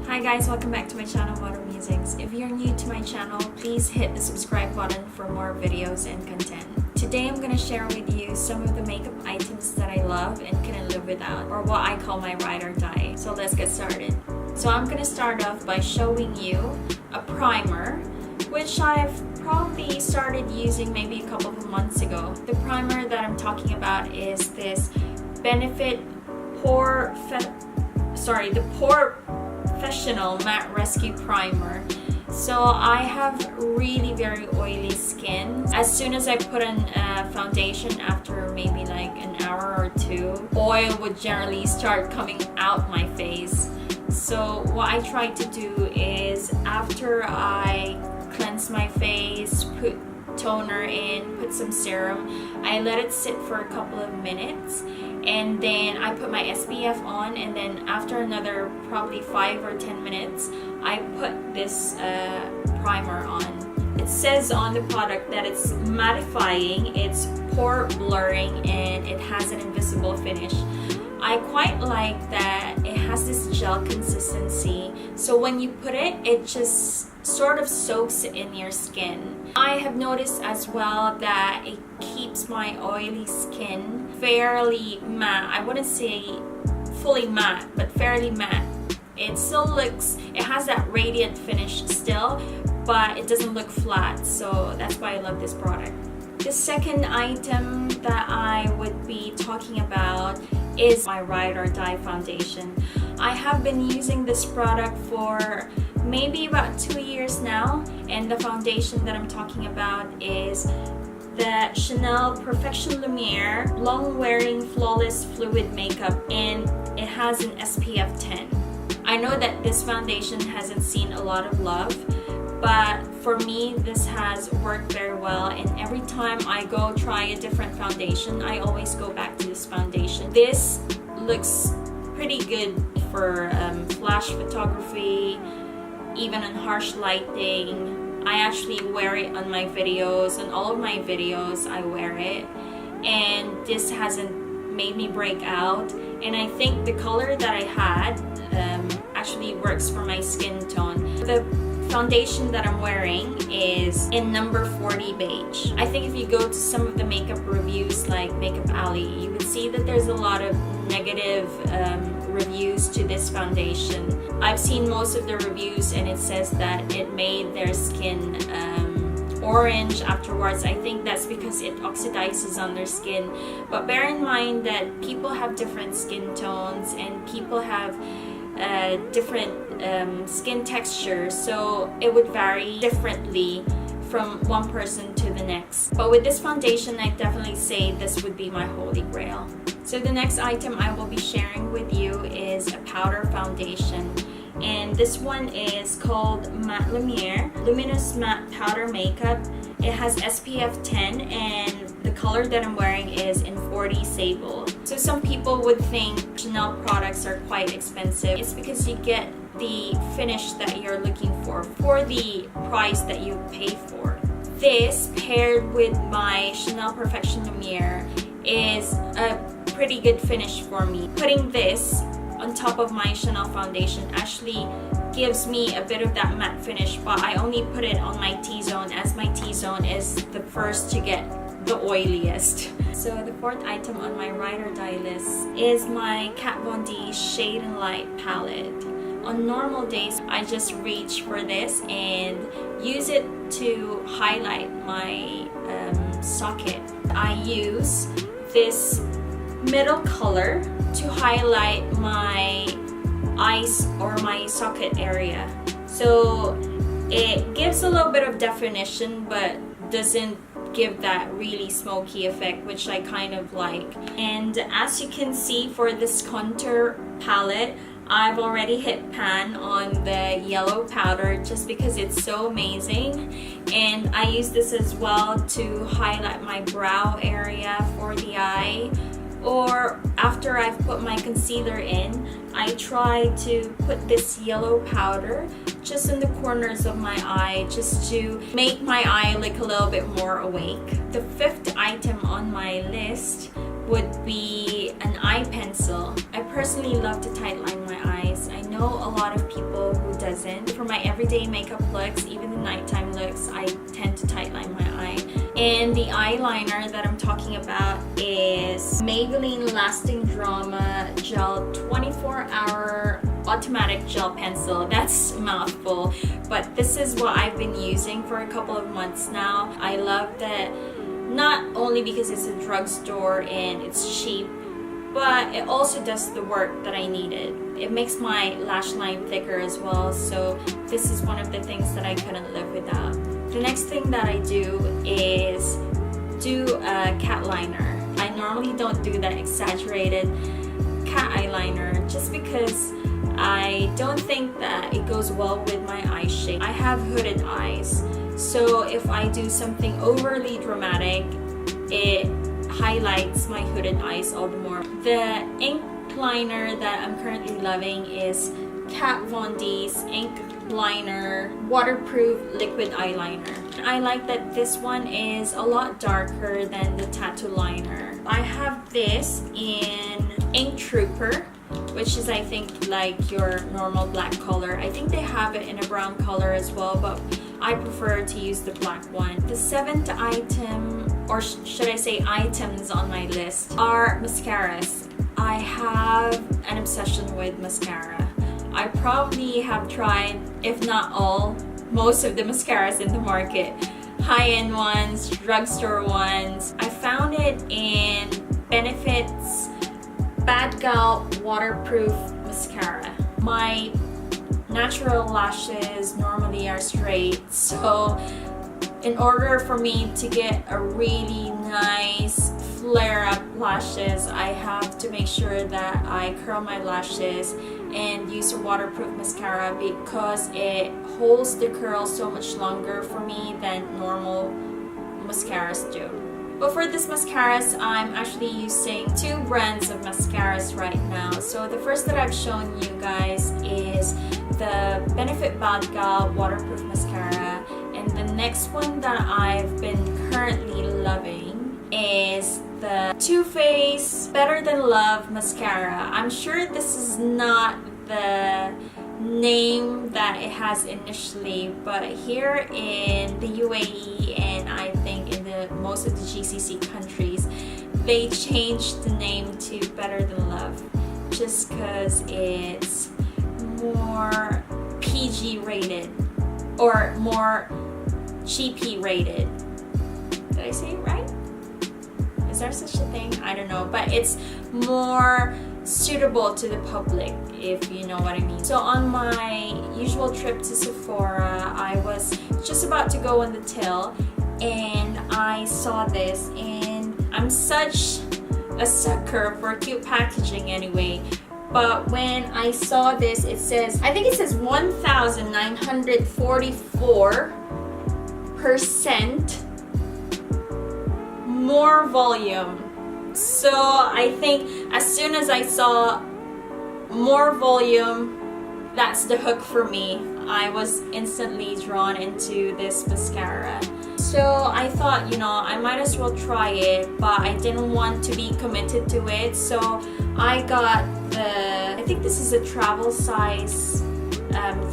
Hi guys, welcome back to my channel, Water Musics. If you're new to my channel, please hit the subscribe button for more videos and content. Today I'm going to share with you some of the makeup items that I love and couldn't live without, or what I call my ride or die. So let's get started. So I'm going to start off by showing you a primer, which I've probably started using maybe a couple of months ago. The primer that I'm talking about is this Benefit the Professional Matte Rescue Primer. So I have really very oily skin. As soon as I put on foundation, after maybe like an hour or two, oil would generally start coming out my face. So what I try to do is, after I cleanse my face, put toner in, put some serum, I let it sit for a couple of minutes, and then I put my SPF on, and then after another probably 5 or 10 minutes, I put this primer on. It says on the product that it's mattifying, it's pore blurring, and it has an invisible finish. I quite like that it has this gel consistency, so when you put it, it just sort of soaks in your skin. I have noticed as well that it keeps my oily skin fairly matte. I wouldn't say fully matte, but fairly matte. It still looks, it has that radiant finish still, but it doesn't look flat, so that's why I love this product. The second item that I would be talking about is my Ride or Die foundation. I have been using this product for maybe about 2 years now, and the foundation that I'm talking about is the Chanel Perfection Lumiere Long Wearing Flawless Fluid Makeup, and it has an SPF 10. I know that this foundation hasn't seen a lot of love, but for me this has worked very well, and every time I go try a different foundation, I always go back to this foundation. This looks pretty good for flash photography, even on harsh lighting. I actually wear it on my videos. On all of my videos I wear it, and this hasn't made me break out, and I think the color that I had actually works for my skin tone. The foundation that I'm wearing is in number 40 beige. I think if you go to some of the makeup reviews like Makeup Alley, you would see that there's a lot of negative reviews to this foundation. I've seen most of the reviews, and it says that it made their skin orange afterwards. I think that's because it oxidizes on their skin, but bear in mind that people have different skin tones, and people have different skin texture, so it would vary differently from one person to the next. But with this foundation, I definitely say this would be my holy grail. So the next item I will be sharing with you is a powder foundation, and this one is called Matte Lumiere Luminous Matte Powder Makeup. It has SPF 10, and the color that I'm wearing is in 40 Sable. So some people would think Chanel products are quite expensive. It's because you get the finish that you're looking for the price that you pay for. This, paired with my Chanel Perfection Lumiere, is a pretty good finish for me. Putting this on top of my Chanel foundation actually gives me a bit of that matte finish, but I only put it on my T-zone, as my T-zone is the first to get the oiliest. So the fourth item on my Ride or Die list is my Kat Von D Shade and Light palette. On normal days, I just reach for this and use it to highlight my socket. I use this middle color to highlight my eyes or my socket area. So it gives a little bit of definition, but doesn't give that really smoky effect, which I kind of like. And as you can see, for this contour palette, I've already hit pan on the yellow powder just because it's so amazing, and I use this as well to highlight my brow area for the eye. Or after I've put my concealer in, I try to put this yellow powder just in the corners of my eye, just to make my eye look a little bit more awake. The fifth item on my list would be an eye pencil. I personally love to tightline my eyes. I know know a lot of people who doesn't. For my everyday makeup looks, even the nighttime looks, I tend to tightline my eye. And the eyeliner that I'm talking about is Maybelline Lasting Drama Gel 24-hour automatic gel pencil. That's a mouthful, but this is what I've been using for a couple of months now. I love that, not only because it's a drugstore and it's cheap, but it also does the work that I needed. It makes my lash line thicker as well, so this is one of the things that I couldn't live without. The next thing that I do is do a cat liner. I normally don't do that exaggerated cat eyeliner just because I don't think that it goes well with my eye shape. I have hooded eyes, so if I do something overly dramatic, it highlights my hooded eyes all the more. The ink liner that I'm currently loving is Kat Von D's Ink Liner Waterproof Liquid Eyeliner. I like that this one is a lot darker than the tattoo liner. I have this in Ink Trooper, which is I think like your normal black color. I think they have it in a brown color as well, but I prefer to use the black one. The 7th item, or should I say items on my list, are mascaras. I have an obsession with mascara. I probably have tried, if not all, most of the mascaras in the market. High-end ones, drugstore ones. I found it in Benefit's Bad Gal Waterproof Mascara. My natural lashes normally are straight, so in order for me to get a really nice flare-up lashes, I have to make sure that I curl my lashes and use a waterproof mascara because it holds the curl so much longer for me than normal mascaras do. But for this mascaras, I'm actually using 2 brands of mascaras right now. So the first that I've shown you guys is the Benefit Bad Gal Waterproof Mascara, and the next one that I've been currently loving is the Too Faced Better Than Love Mascara. I'm sure this is not the name that it has initially, but here in the UAE and I think in most of the GCC countries, they changed the name to Better Than Love just because it's more PG rated or more GP rated. Did I say it right? Is there such a thing? I don't know, but it's more suitable to the public, if you know what I mean. So on my usual trip to Sephora, I was just about to go on the till and I saw this, and I'm such a sucker for cute packaging anyway. But when I saw this, it says, I think it says 1,944% more volume. So I think as soon as I saw more volume, that's the hook for me. I was instantly drawn into this mascara. So I thought, you know, I might as well try it, but I didn't want to be committed to it. So I got I think this is a travel size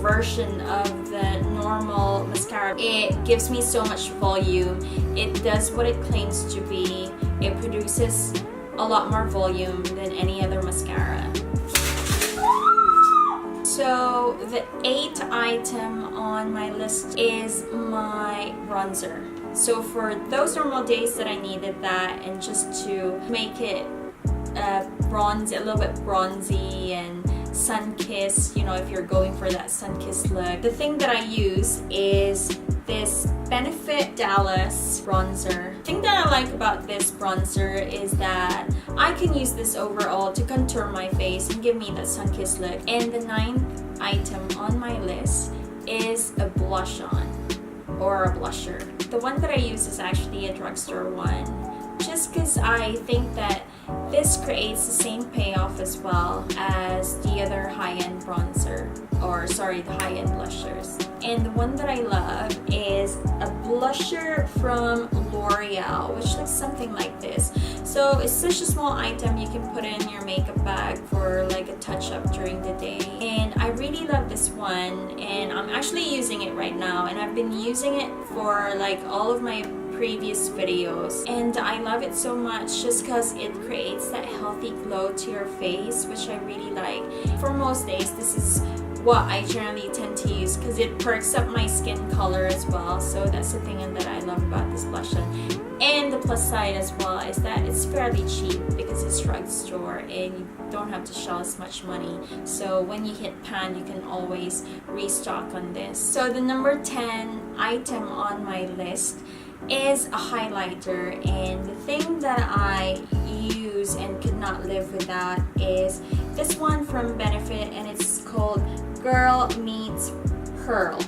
version of the normal mascara. It gives me so much volume. It does what it claims to be. It produces a lot more volume than any other mascara. So the 8th item on my list is my bronzer. So for those normal days that I needed that, and just to make it bronzy, a little bit bronzy and sun-kissed, you know, if you're going for that sun-kissed look, the thing that I use is this Benefit Dallas bronzer. The thing that I like about this bronzer is that I can use this overall to contour my face and give me that sun-kissed look. And the 9th item on my list is a blush on, or a blusher. The one that I use is actually a drugstore one, just because I think that this creates the same payoff as well as the other high-end bronzer, or sorry, the high-end blushers. And the one that I love is a blusher from L'Oreal, which looks something like this. So it's such a small item you can put in your makeup bag for like a touch-up during the day. And I really love this one, and I'm actually using it right now, and I've been using it for like all of my previous videos, and I love it so much just because it creates that healthy glow to your face, which I really like. For most days, this is what I generally tend to use because it perks up my skin color as well. So that's the thing that I love about this blush on. And the plus side as well is that it's fairly cheap because it's drugstore and you don't have to shell as much money. So when you hit pan, you can always restock on this. So the number 10 item on my list is a highlighter, and the thing that I use and could not live without is this one from Benefit, and it's called Girl Meets Pearl.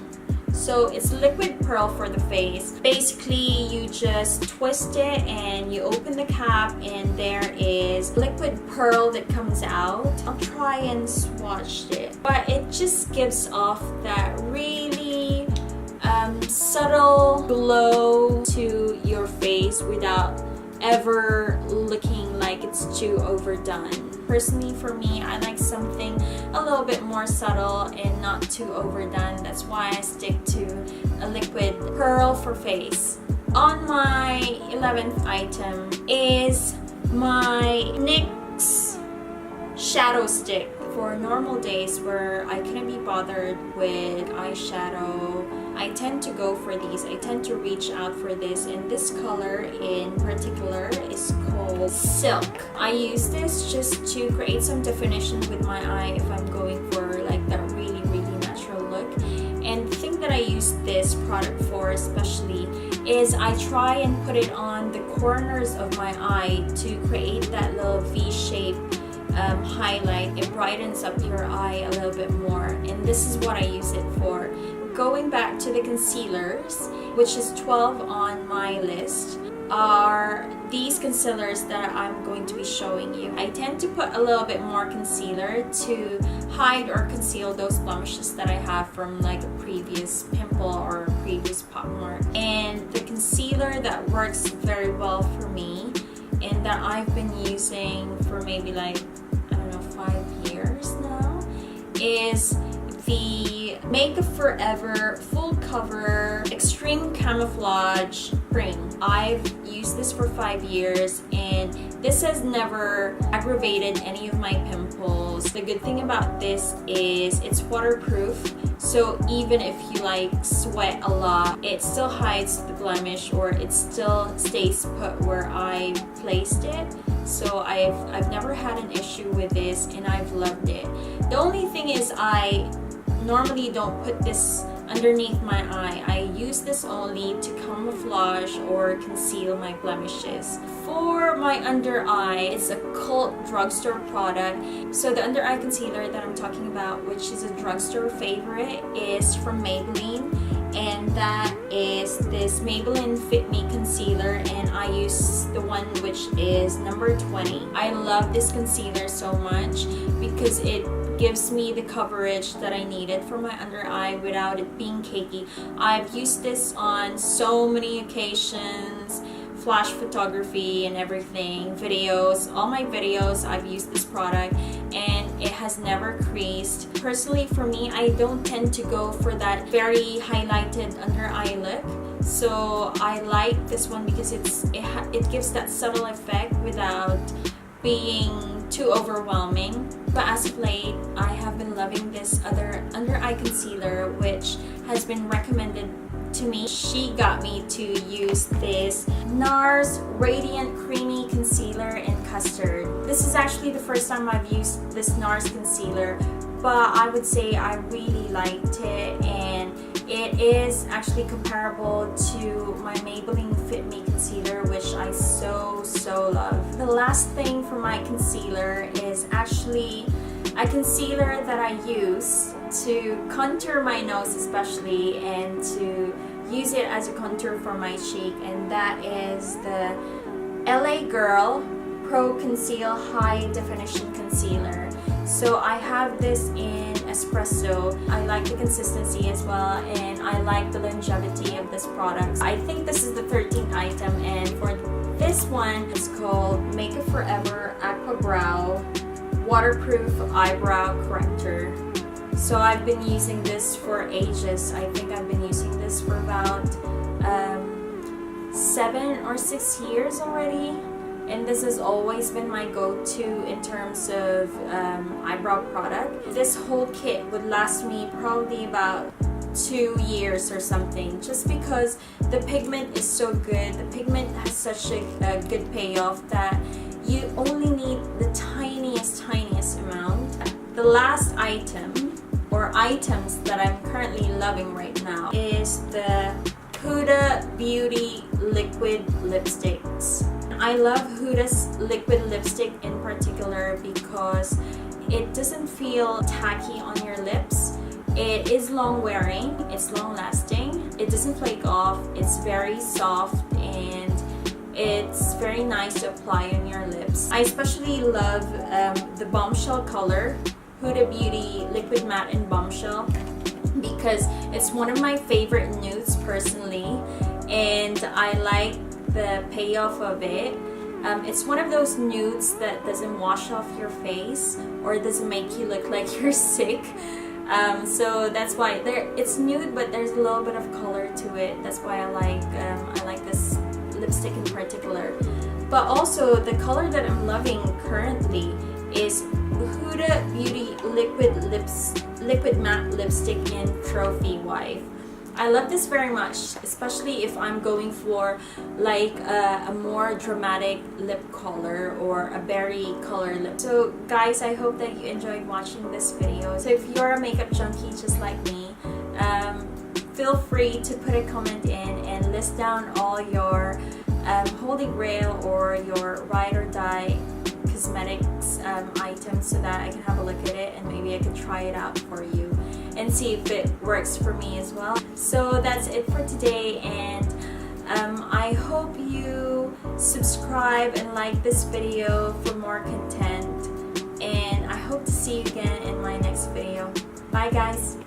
So it's liquid pearl for the face. Basically, you just twist it and you open the cap, and there is liquid pearl that comes out. I'll try and swatch it, but it just gives off that really subtle glow to your face without ever looking like it's too overdone. Personally, for me, I like something a little bit more subtle and not too overdone. That's why I stick to a liquid pearl for face. On my 11th item is my NYX shadow stick. For normal days where I couldn't be bothered with eyeshadow, I tend to go for these. I tend to reach out for this, and this color in particular is called Silk. I use this just to create some definition with my eye if I'm going for like that really natural look. And the thing that I use this product for especially is I try and put it on the corners of my eye to create that little V-shape highlight. It brightens up your eye a little bit more, and this is what I use it for. Going back to the concealers, which is 12 on my list, are these concealers that I'm going to be showing you. I tend to put a little bit more concealer to hide or conceal those blemishes that I have from like a previous pimple or a previous pop mark. And the concealer that works very well for me and that I've been using for maybe like, I don't know, 5 years now is the Makeup Forever Full Cover Extreme Camouflage Cream. I've used this for 5 years, and this has never aggravated any of my pimples. The good thing about this is it's waterproof, so even if you like sweat a lot, it still hides the blemish, or it still stays put where I placed it. So I've never had an issue with this, and I've loved it. The only thing is I normally don't put this underneath my eye. I use this only to camouflage or conceal my blemishes. For my under eye, it's a cult drugstore product. So the under eye concealer that I'm talking about, which is a drugstore favorite, is from Maybelline, and that is this Maybelline Fit Me concealer, and I use the one which is number 20. I love this concealer so much because it gives me the coverage that I needed for my under eye without it being cakey. I've used this on so many occasions, flash photography and everything, videos, all my videos I've used this product, and it has never creased. Personally, for me, I don't tend to go for that very highlighted under eye look, so I like this one because it gives that subtle effect without being too overwhelming. But as of late, I have been loving this other under eye concealer, which has been recommended to me. She got me to use this NARS Radiant Creamy Concealer in Custard. This is actually the first time I've used this NARS concealer, but I would say I really liked it, and it is actually comparable to my Maybelline Fit Me concealer, which I so love. The last thing for my concealer is actually a concealer that I use to contour my nose especially, and to use it as a contour for my cheek, and that is the LA Girl Pro Conceal High Definition Concealer. So I have this in espresso. I like the consistency as well, and I like the longevity of this product. I think this is the 13th item, and for this one, it's called Makeup Forever Aqua Brow Waterproof Eyebrow Corrector. So I've been using this for ages. I think I've been using this for about 7 or 6 years already, and this has always been my go-to in terms of eyebrow product. This whole kit would last me probably about 2 years or something, just because the pigment is so good. The pigment has such a good payoff that you only need the tiniest amount. The last item or items that I'm currently loving right now is the Huda Beauty liquid lipsticks. I love Huda's liquid lipstick in particular because it doesn't feel tacky on your lips. It is long wearing, it's long lasting, it doesn't flake off, it's very soft, and it's very nice to apply on your lips. I especially love the Bombshell color, Huda Beauty Liquid Matte in Bombshell, because it's one of my favorite nudes personally, and I like the payoff of it. It's one of those nudes that doesn't wash off your face or doesn't make you look like you're sick. So that's why it's nude, but there's a little bit of color to it. That's why I like this lipstick in particular. But also the color that I'm loving currently is Huda Beauty Liquid Matte Lipstick in Trophy Wife. I love this very much, especially if I'm going for like a more dramatic lip color or a berry color lip. So guys, I hope that you enjoyed watching this video. So if you're a makeup junkie just like me, feel free to put a comment in and list down all your holy grail or your ride or die cosmetics items so that I can have a look at it and maybe I can try it out for you and see if it works for me as well. So that's it for today, and I hope you subscribe and like this video for more content, and I hope to see you again in my next video. Bye guys!